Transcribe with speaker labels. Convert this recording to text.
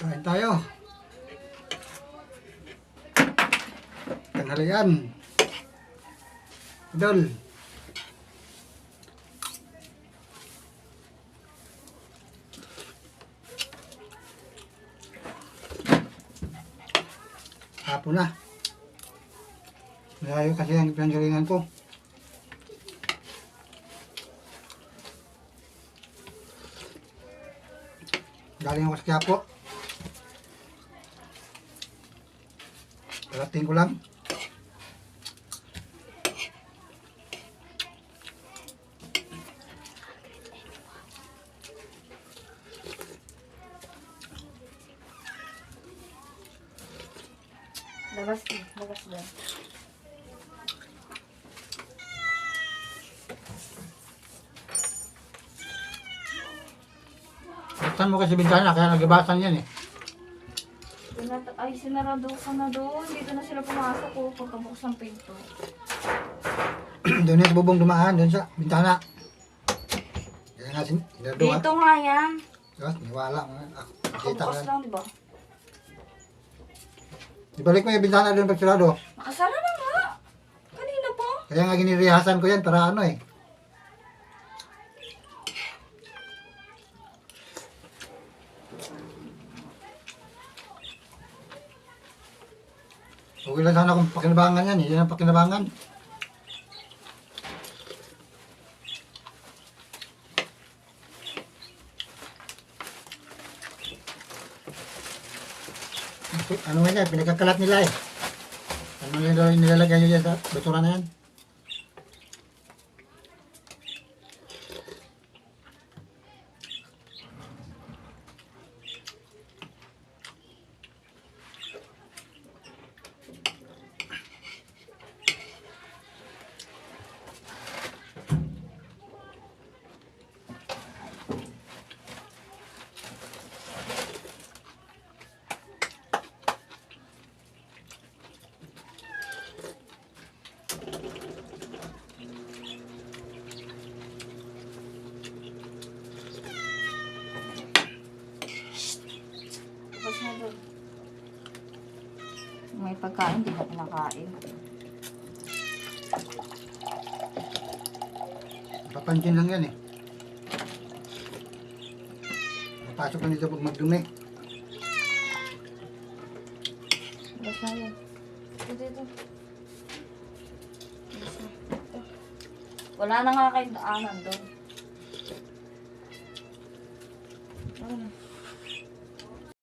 Speaker 1: Kain tayo. Tanghalian. Idol. Hapon na. Malayo kasi ang pinanggalingan ko. Galing ako sa Quiapo. Parating ko lang.
Speaker 2: Labas doon.
Speaker 1: Buksan mo kasi bintana, kaya nagabasan yan eh.
Speaker 2: Ay, sinarado ko na doon. Dito na sila pumasok ko pagkabukas ng pinto.
Speaker 1: Doon yung bubong dumaan, doon sa bintana. Kaya nga sinarado
Speaker 2: Dito nga yan.
Speaker 1: Tapos, niwala mo. Kita ko
Speaker 2: Pagkabukas
Speaker 1: yan.
Speaker 2: lang, di ba?
Speaker 1: Ibalik mo yung bintana doon pag sarado.
Speaker 2: Nakasara na nga. Kanina pa.
Speaker 1: Kaya nga ginirihasan ko yan para ano eh. Okay lang sana kung pakinabangan yan eh. Yan ang pakinabangan. Ano nga yan? Pinagkakalat nila eh. Ano nilalagay nyo yan sa basura na yan?
Speaker 2: Tapos na doon. May pagkain, di na pinakain.
Speaker 1: Papansin lang yan eh. Napasok na nito pag magdumi.
Speaker 2: Tapos na yun. Dito. Tapos na. Ito. Wala na nga kayong daanan doon. Ano na?